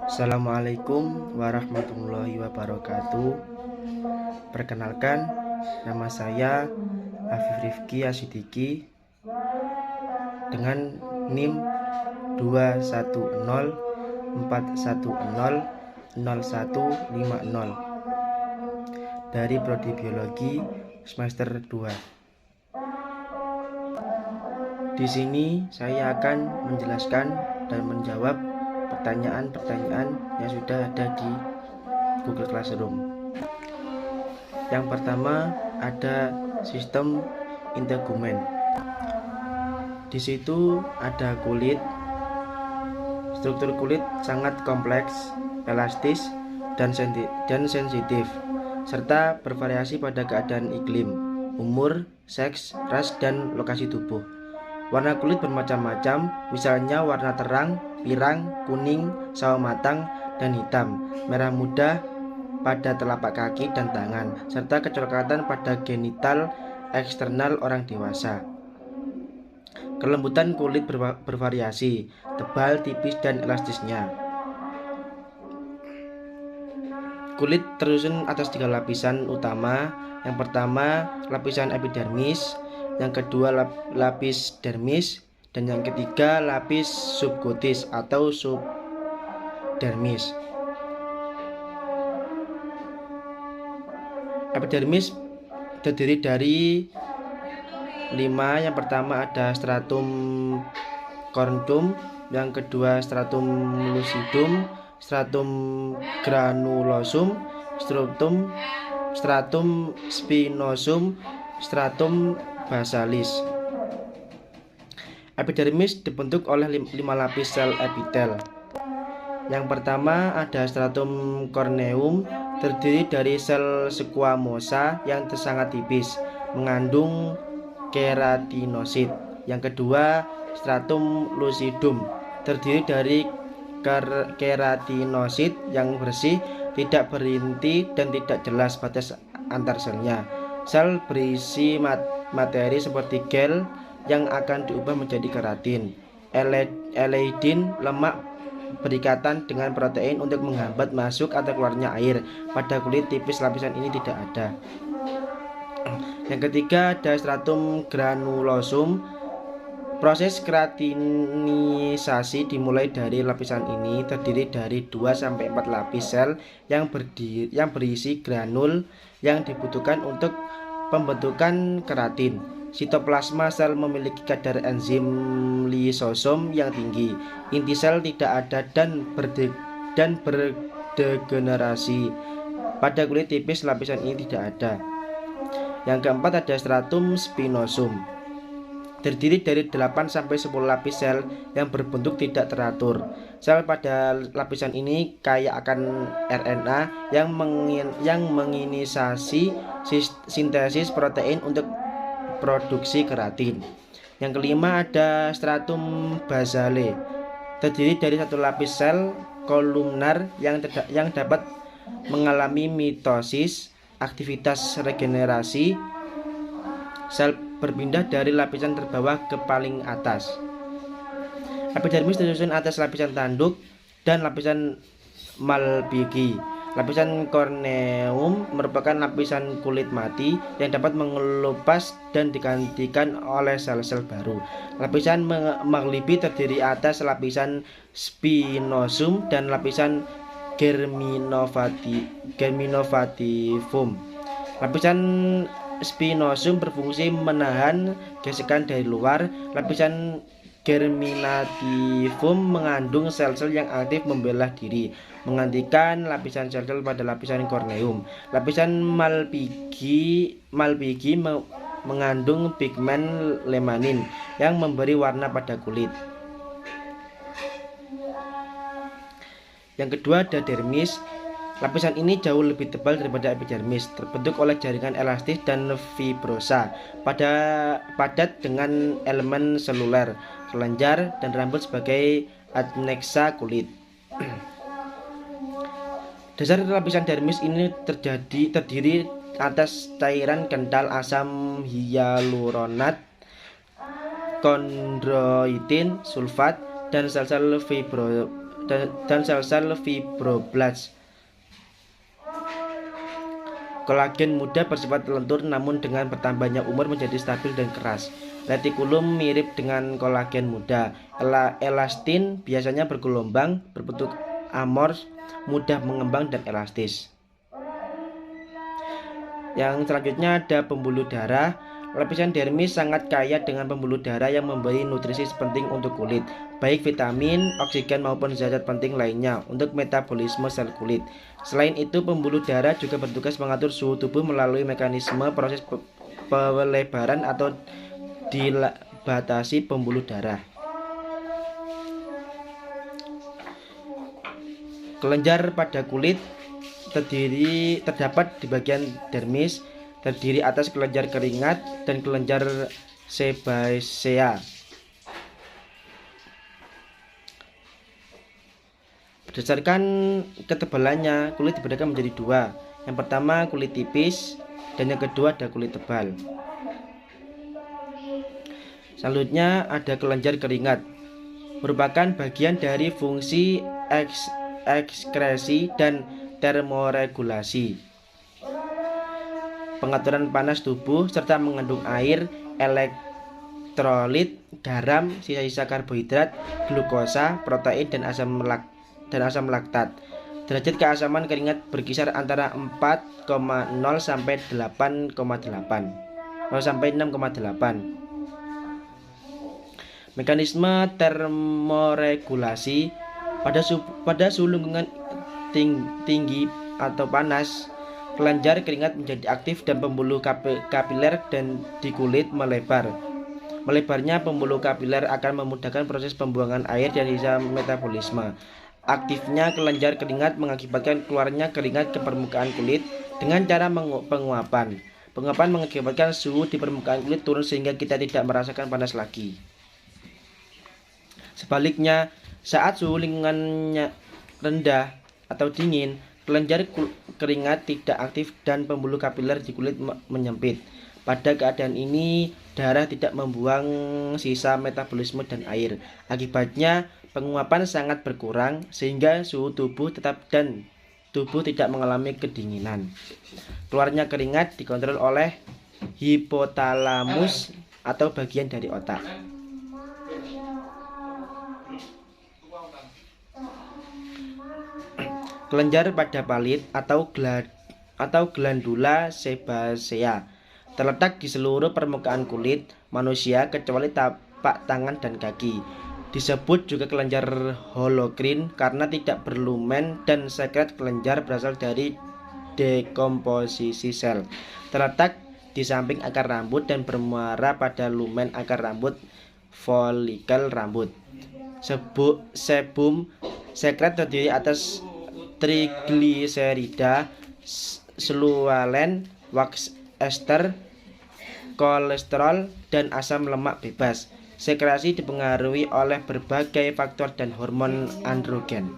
Assalamualaikum warahmatullahi wabarakatuh. Perkenalkan, nama saya Afif Rifki Asidiki dengan NIM 210410150 dari Prodi Biologi semester 2. Di sini saya akan menjelaskan dan menjawab pertanyaan-pertanyaan yang sudah ada di Google Classroom. Yang pertama ada sistem integumen. Di situ ada kulit. Struktur kulit sangat kompleks, elastis, dan sensitif, serta bervariasi pada keadaan iklim, umur, seks, ras, dan lokasi tubuh. Warna kulit bermacam-macam, misalnya warna terang, pirang, kuning, sawo matang, dan hitam, merah muda pada telapak kaki dan tangan, serta kecoklatan pada genital eksternal orang dewasa. Kelembutan kulit bervariasi, tebal, tipis, dan elastisnya. Kulit tersusun atas 3 lapisan utama. Yang pertama, lapisan epidermis. Yang kedua, lapis dermis. Dan yang ketiga, lapis subkutis atau subdermis. Epidermis terdiri dari 5. Yang pertama ada stratum cornutum, yang kedua stratum lucidum, stratum granulosum, stratum spinosum, stratum basalis. Epidermis dibentuk oleh 5 lapis sel epitel. Yang pertama ada stratum corneum, terdiri dari sel squamosa yang sangat tipis, mengandung keratinosit. Yang kedua, stratum lucidum, terdiri dari keratinosit yang bersih, tidak berinti, dan tidak jelas batas antar selnya. Sel berisi materi seperti gel yang akan diubah menjadi keratin. Eleidin, lemak berikatan dengan protein untuk menghambat masuk atau keluarnya air. Pada kulit tipis lapisan ini tidak ada. Yang ketiga ada stratum granulosum. Proses keratinisasi dimulai dari lapisan ini, terdiri dari 2-4 lapis sel yang berisi granul yang dibutuhkan untuk pembentukan keratin. Sitoplasma sel memiliki kadar enzim lisosom yang tinggi. Inti sel tidak ada dan berdegenerasi. Pada kulit tipis lapisan ini tidak ada. Yang keempat ada stratum spinosum, terdiri dari 8-10 lapis sel yang berbentuk tidak teratur. Sel pada lapisan ini kaya akan RNA yang menginisiasi sintesis protein untuk produksi keratin. Yang kelima ada stratum basale, terdiri dari 1 lapis sel kolumnar yang dapat mengalami mitosis, aktivitas regenerasi. Sel berpindah dari lapisan terbawah ke paling atas. Epidermis tersusun atas lapisan tanduk dan lapisan Malpighi. Lapisan corneum merupakan lapisan kulit mati yang dapat mengelupas dan digantikan oleh sel-sel baru. Lapisan Maglibi terdiri atas lapisan spinosum dan lapisan germinovativum. Lapisan spinosum berfungsi menahan gesekan dari luar. Lapisan germinativum mengandung sel-sel yang aktif membela diri, menggantikan lapisan sel-sel pada lapisan corneum. Lapisan Malpighi mengandung pigmen lemanin yang memberi warna pada kulit. Yang kedua ada dermis. Lapisan ini jauh lebih tebal daripada epidermis, terbentuk oleh jaringan elastis dan fibrosa, padat dengan elemen seluler, kelenjar, dan rambut sebagai adnexa kulit. Dasar lapisan dermis ini terdiri atas cairan kental asam hyaluronat, kondroitin, sulfat, dan sel-sel dan sel-sel fibroblast. Kolagen muda bersifat lentur namun dengan bertambahnya umur menjadi stabil dan keras. Retikulum mirip dengan kolagen muda. Elastin biasanya bergelombang, berbentuk amors, mudah mengembang dan elastis. Yang selanjutnya ada pembuluh darah. Lapisan dermis sangat kaya dengan pembuluh darah yang memberi nutrisi penting untuk kulit, baik vitamin, oksigen maupun zat penting lainnya untuk metabolisme sel kulit. Selain itu, pembuluh darah juga bertugas mengatur suhu tubuh melalui mekanisme proses pelebaran atau dilatasi pembuluh darah. Kelenjar pada kulit terdapat di bagian dermis, terdiri atas kelenjar keringat dan kelenjar sebasea. Berdasarkan ketebalannya, kulit dibedakan menjadi dua. Yang pertama kulit tipis dan yang kedua ada kulit tebal. Selanjutnya ada kelenjar keringat, merupakan bagian dari fungsi ekskresi dan termoregulasi, pengaturan panas tubuh, serta mengandung air, elektrolit, garam, sisa-sisa karbohidrat, glukosa, protein, dan asam laktat. Derajat keasaman keringat berkisar antara 4,0 sampai 6,8. Mekanisme termoregulasi pada suhu lingkungan tinggi atau panas, kelenjar keringat menjadi aktif dan pembuluh kapiler dan di kulit melebar. Melebarnya pembuluh kapiler akan memudahkan proses pembuangan air dan sisa metabolisme. Aktifnya kelenjar keringat mengakibatkan keluarnya keringat ke permukaan kulit dengan cara penguapan. Penguapan mengakibatkan suhu di permukaan kulit turun sehingga kita tidak merasakan panas lagi. Sebaliknya, saat suhu lingkungannya rendah atau dingin, kelenjar keringat tidak aktif dan pembuluh kapiler di kulit menyempit. Pada keadaan ini, darah tidak membuang sisa metabolisme dan air. Akibatnya, penguapan sangat berkurang sehingga suhu tubuh tetap dan tubuh tidak mengalami kedinginan. Keluarnya keringat dikontrol oleh hipotalamus atau bagian dari otak. Kelenjar pada palit atau glandula sebasea terletak di seluruh permukaan kulit manusia kecuali tapak tangan dan kaki. Disebut juga kelenjar holokrin karena tidak berlumen dan sekret kelenjar berasal dari dekomposisi sel. Terletak di samping akar rambut dan bermuara pada lumen akar rambut, folikel rambut. Sebum sekret terdiri atas trigliserida, selualen, wax ester, kolesterol, dan asam lemak bebas. Sekresi dipengaruhi oleh berbagai faktor dan hormon androgen.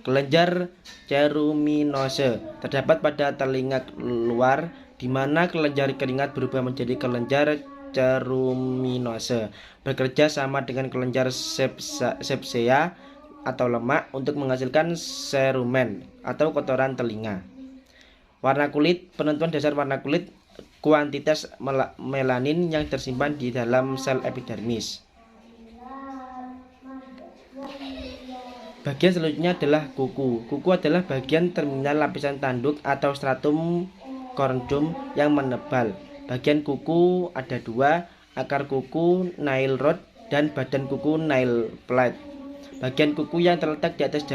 Kelenjar ceruminose terdapat pada telinga luar, di mana kelenjar keringat berubah menjadi kelenjar ceruminose, bekerja sama dengan kelenjar sebsea atau lemak untuk menghasilkan serumen atau kotoran telinga. Warna kulit, penentuan dasar warna kulit, kuantitas melanin yang tersimpan di dalam sel epidermis. Bagian selanjutnya adalah kuku. Kuku adalah bagian terminal lapisan tanduk atau stratum cornuum yang menebal. Bagian kuku ada dua, akar kuku nail rod dan badan kuku nail plate. Bagian kuku yang terletak di atas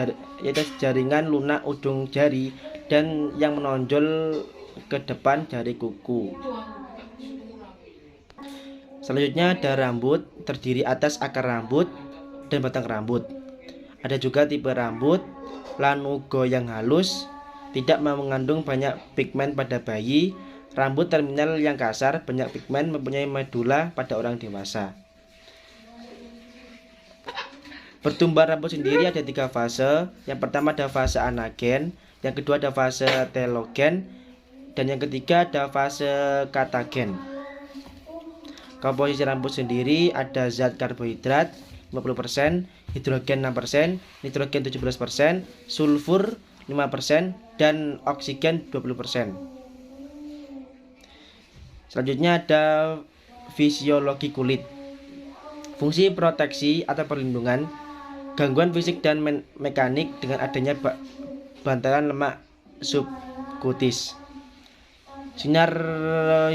jaringan lunak ujung jari dan yang menonjol ke depan jari kuku. Selanjutnya ada rambut, terdiri atas akar rambut dan batang rambut. Ada juga tipe rambut lanugo yang halus, tidak mengandung banyak pigmen pada bayi. Rambut terminal yang kasar, banyak pigmen, mempunyai medula pada orang dewasa. Pertumbuhan rambut sendiri ada 3 fase. Yang pertama ada fase anagen, yang kedua ada fase telogen, dan yang ketiga ada fase katagen. Komposisi rambut sendiri ada zat karbohidrat 50%, hidrogen 6%, nitrogen 17%, sulfur 5%, dan oksigen 20%. Selanjutnya ada fisiologi kulit. Fungsi proteksi atau perlindungan, gangguan fisik dan mekanik dengan adanya bantalan lemak subkutis, sinar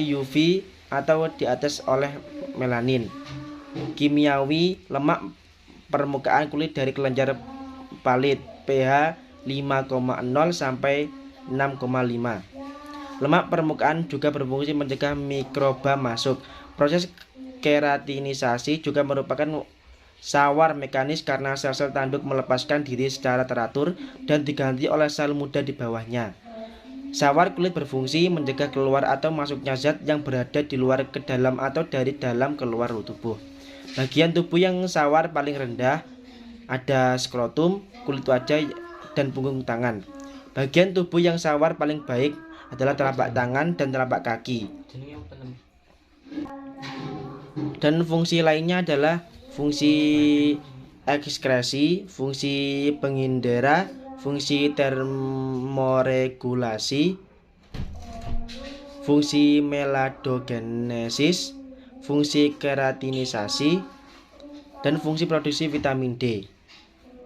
UV atau di atas oleh melanin, kimiawi, lemak permukaan kulit dari kelenjar palit pH 5,0 sampai 6,5. Lemak permukaan juga berfungsi mencegah mikroba masuk. Proses keratinisasi juga merupakan sawar mekanis karena sel-sel tanduk melepaskan diri secara teratur dan diganti oleh sel muda di bawahnya. Sawar kulit berfungsi mencegah keluar atau masuknya zat yang berada di luar ke dalam atau dari dalam keluar tubuh. Bagian tubuh yang sawar paling rendah ada skrotum, kulit wajah, dan punggung tangan. Bagian tubuh yang sawar paling baik adalah telapak tangan dan telapak kaki. Dan fungsi lainnya adalah fungsi ekskresi, fungsi pengindera, fungsi termoregulasi, fungsi meladogenesis, fungsi keratinisasi, dan fungsi produksi vitamin D.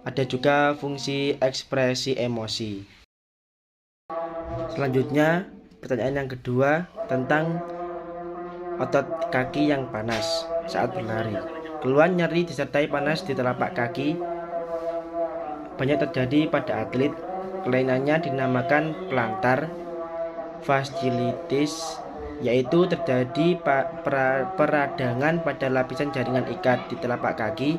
Ada juga fungsi ekspresi emosi. Selanjutnya, pertanyaan yang kedua tentang otot kaki yang panas saat berlari. Keluhan nyeri disertai panas di telapak kaki banyak terjadi pada atlet. Kelainannya dinamakan plantar fasciitis, yaitu terjadi peradangan pada lapisan jaringan ikat di telapak kaki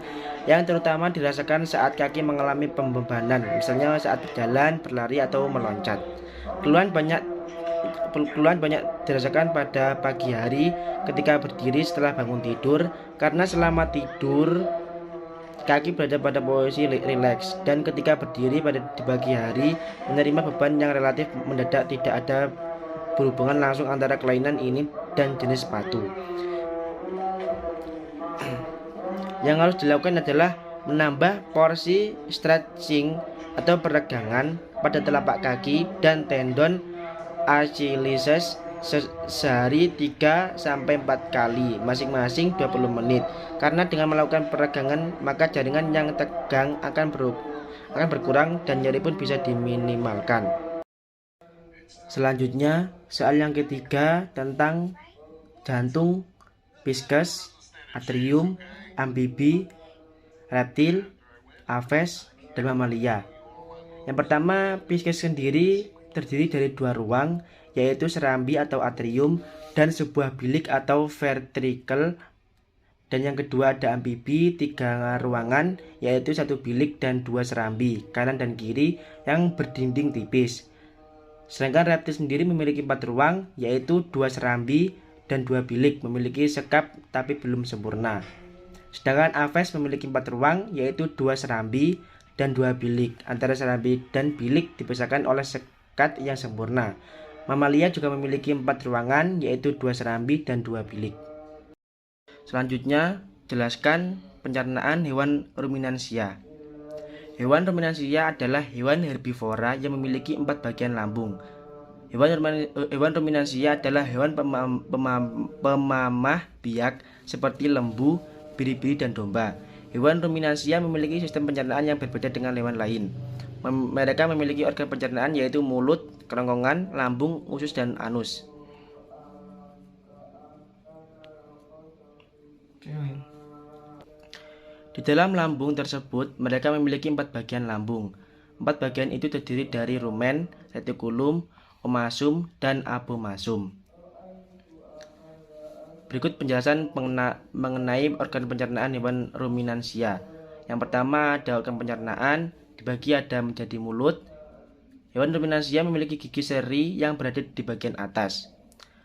yang terutama dirasakan saat kaki mengalami pembebanan, misalnya saat berjalan, berlari, atau meloncat. Keluhan banyak dirasakan pada pagi hari ketika berdiri setelah bangun tidur, karena selama tidur kaki berada pada posisi rileks, dan ketika berdiri di pagi hari menerima beban yang relatif mendadak. Tidak ada berhubungan langsung antara kelainan ini dan jenis sepatu. Yang harus dilakukan adalah menambah porsi stretching atau peregangan pada telapak kaki dan tendon Achilles sehari 3-4 kali, masing-masing 20 menit. Karena dengan melakukan peregangan, maka jaringan yang tegang akan berkurang dan nyeri pun bisa diminimalkan. Selanjutnya, soal yang ketiga tentang jantung, viscus, atrium, amfibi, reptil, aves, dan mamalia. Yang pertama, viscus sendiri terdiri dari dua ruang, yaitu serambi atau atrium dan sebuah bilik atau ventricle. Dan yang kedua ada amfibi, 3 ruangan, yaitu 1 bilik dan 2 serambi kanan dan kiri yang berdinding tipis. Sedangkan reptil sendiri memiliki 4 ruang, yaitu 2 serambi dan 2 bilik, memiliki sekap tapi belum sempurna. Sedangkan aves memiliki 4 ruang, yaitu 2 serambi dan 2 bilik. Antara serambi dan bilik dipisahkan oleh sekat yang sempurna. Mamalia juga memiliki 4 ruangan, yaitu 2 serambi dan 2 bilik. Selanjutnya, jelaskan pencernaan hewan ruminansia. Hewan ruminansia adalah hewan herbivora yang memiliki 4 bagian lambung. Hewan ruminansia adalah hewan pemamah biak seperti lembu, biri-biri, dan domba. Hewan ruminansia memiliki sistem pencernaan yang berbeda dengan hewan lain. Mereka memiliki organ pencernaan yaitu mulut, kerongkongan, lambung, usus, dan anus. Di dalam lambung tersebut, mereka memiliki 4 bagian lambung. 4 bagian itu terdiri dari rumen, retikulum, omasum, dan abomasum. Berikut penjelasan mengenai organ pencernaan hewan ruminansia. Yang pertama ada organ pencernaan, dibagi ada menjadi mulut. Hewan ruminansia memiliki gigi seri yang berada di bagian atas.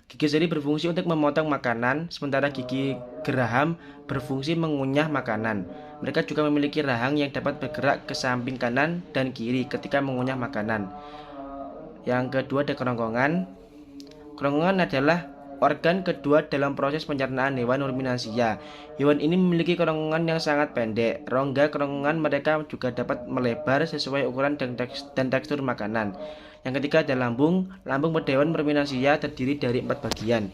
Gigi seri berfungsi untuk memotong makanan, sementara gigi geraham berfungsi mengunyah makanan. Mereka juga memiliki rahang yang dapat bergerak ke samping kanan dan kiri ketika mengunyah makanan. Yang kedua ada kerongkongan. Kerongkongan adalah organ kedua dalam proses pencernaan hewan ruminansia. Hewan ini memiliki kerongkongan yang sangat pendek. Rongga kerongkongan mereka juga dapat melebar sesuai ukuran dan tekstur makanan. Yang ketiga ada lambung. Lambung pada hewan ruminansia terdiri dari 4 bagian.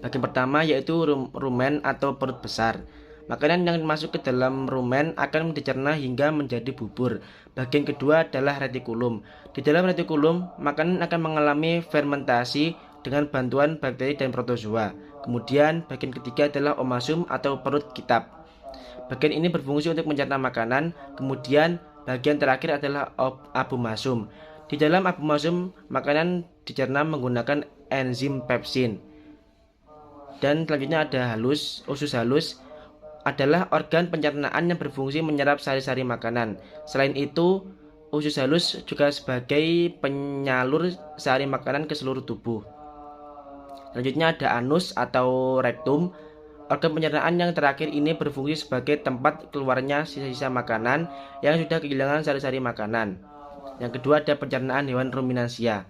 Bagian pertama yaitu rumen atau perut besar. Makanan yang masuk ke dalam rumen akan dicerna hingga menjadi bubur. Bagian kedua adalah retikulum. Di dalam retikulum, makanan akan mengalami fermentasi dengan bantuan bakteri dan protozoa. Kemudian bagian ketiga adalah omasum atau perut kitab. Bagian ini berfungsi untuk mencerna makanan. Kemudian bagian terakhir adalah abomasum. Di dalam abomasum, makanan dicerna menggunakan enzim pepsin. Dan selanjutnya ada usus halus adalah organ pencernaan yang berfungsi menyerap sari-sari makanan. Selain itu, usus halus juga sebagai penyalur sari makanan ke seluruh tubuh. Selanjutnya ada anus atau rektum. Organ pencernaan yang terakhir ini berfungsi sebagai tempat keluarnya sisa-sisa makanan yang sudah kehilangan sari-sari makanan. Yang kedua ada pencernaan hewan ruminansia.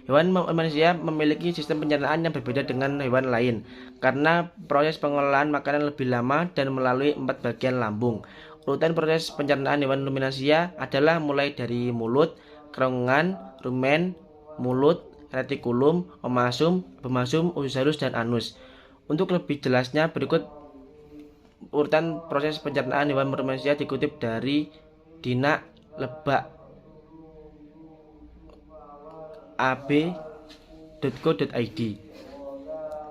Hewan manusia memiliki sistem pencernaan yang berbeda dengan hewan lain karena proses pengolahan makanan lebih lama dan melalui 4 bagian lambung. Urutan proses pencernaan hewan ruminansia adalah mulai dari mulut, kerongkongan, rumen, mulut, retikulum, omasum, abomasum, usus halus, dan anus. Untuk lebih jelasnya berikut urutan proses pencernaan hewan ruminansia dikutip dari Dina Lebak ab.co.id.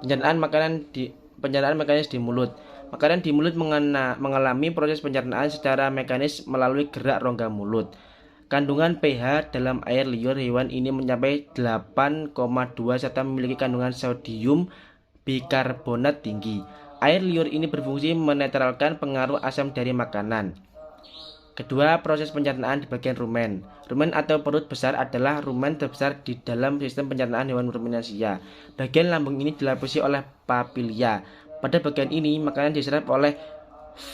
Pencernaan mekanis di mulut. Makanan di mulut mengalami proses pencernaan secara mekanis melalui gerak rongga mulut. Kandungan pH dalam air liur hewan ini mencapai 8,2 serta memiliki kandungan sodium bikarbonat tinggi. Air liur ini berfungsi menetralkan pengaruh asam dari makanan. Kedua, proses pencernaan di bagian rumen. Rumen atau perut besar adalah rumen terbesar di dalam sistem pencernaan hewan ruminansia. Bagian lambung ini dilapisi oleh papilia. Pada bagian ini, makanan diserap oleh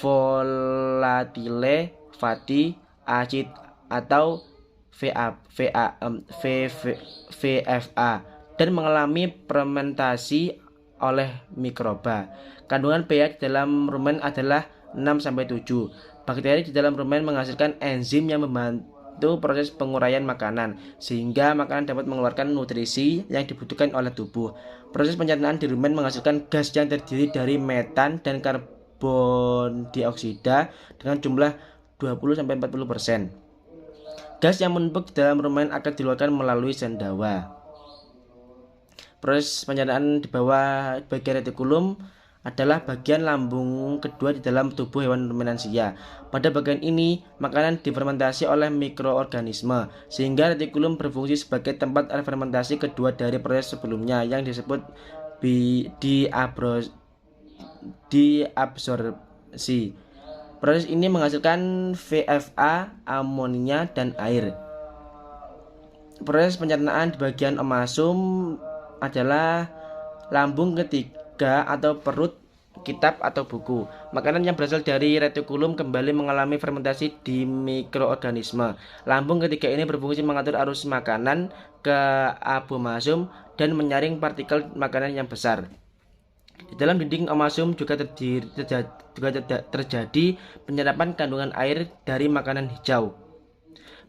volatile fatty acid atau VFA dan mengalami fermentasi oleh mikroba. Kandungan pH dalam rumen adalah 6-7. Bakteri di dalam rumen menghasilkan enzim yang membantu proses penguraian makanan, sehingga makanan dapat mengeluarkan nutrisi yang dibutuhkan oleh tubuh. Proses pencernaan di rumen menghasilkan gas yang terdiri dari metan dan karbon dioksida dengan jumlah 20-40%. Gas yang menumpuk di dalam rumen akan dikeluarkan melalui sendawa. Proses pencernaan di bawah bagian retikulum adalah bagian lambung kedua di dalam tubuh hewan ruminansia. Pada bagian ini, makanan difermentasi oleh mikroorganisme, sehingga retikulum berfungsi sebagai tempat fermentasi kedua dari proses sebelumnya yang disebut diabsorpsi. Proses ini menghasilkan VFA, amonia, dan air. Proses pencernaan di bagian omasum adalah lambung ketiga atau perut kitab atau buku. Makanan yang berasal dari retikulum kembali mengalami fermentasi di mikroorganisme. Lambung ketiga ini berfungsi mengatur arus makanan ke abomasum dan menyaring partikel makanan yang besar. Di dalam dinding omasum juga terjadi penyerapan kandungan air dari makanan hijau.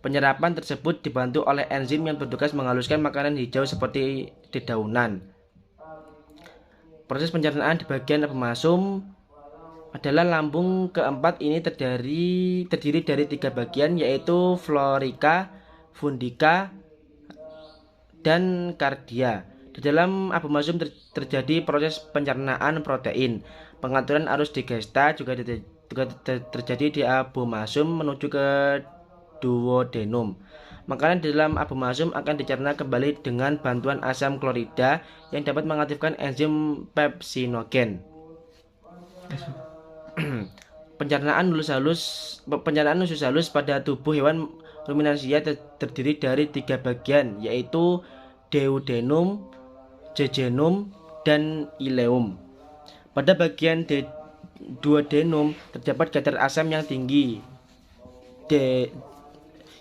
Penyerapan tersebut dibantu oleh enzim yang bertugas menghaluskan makanan hijau seperti dedaunan. Proses pencernaan di bagian abomasum adalah lambung keempat ini terdiri dari 3 bagian, yaitu florica, fundica, dan cardia. Di dalam abomasum terjadi proses pencernaan protein. Pengaturan arus digesta juga terjadi di abomasum menuju ke duodenum. Makanan di dalam abomasum akan dicerna kembali dengan bantuan asam klorida yang dapat mengaktifkan enzim pepsinogen. Pencernaan usus halus pada tubuh hewan ruminansia terdiri dari 3 bagian, yaitu duodenum, jejunum, dan ileum. Pada bagian duodenum terdapat kadar asam yang tinggi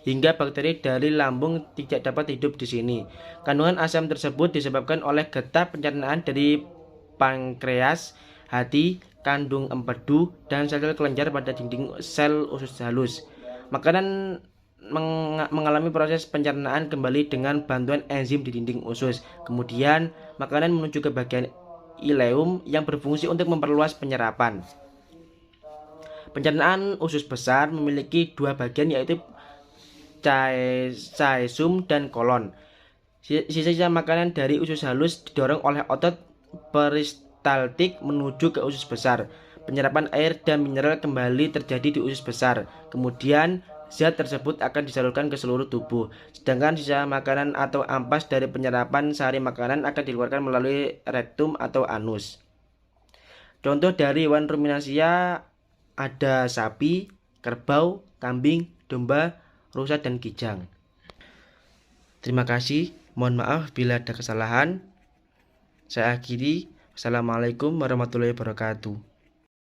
hingga bakteri dari lambung tidak dapat hidup di sini. Kandungan asam tersebut disebabkan oleh getah pencernaan dari pankreas, hati, kandung empedu, dan sel-sel kelenjar pada dinding sel usus halus. Makanan mengalami proses pencernaan kembali dengan bantuan enzim di dinding usus. Kemudian, makanan menuju ke bagian ileum yang berfungsi untuk memperluas penyerapan. Pencernaan usus besar memiliki dua bagian, yaitu caesum dan kolon. Sisa-sisa makanan dari usus halus didorong oleh otot peristaltik menuju ke usus besar. Penyerapan air dan mineral kembali terjadi di usus besar. Kemudian zat tersebut akan disalurkan ke seluruh tubuh. Sedangkan sisa makanan atau ampas dari penyerapan sari makanan akan dikeluarkan melalui rektum atau anus. Contoh dari hewan ruminansia ada sapi, kerbau, kambing, domba, rusa, dan kijang. Terima kasih. Mohon maaf bila ada kesalahan. Saya akhiri. Assalamualaikum warahmatullahi wabarakatuh.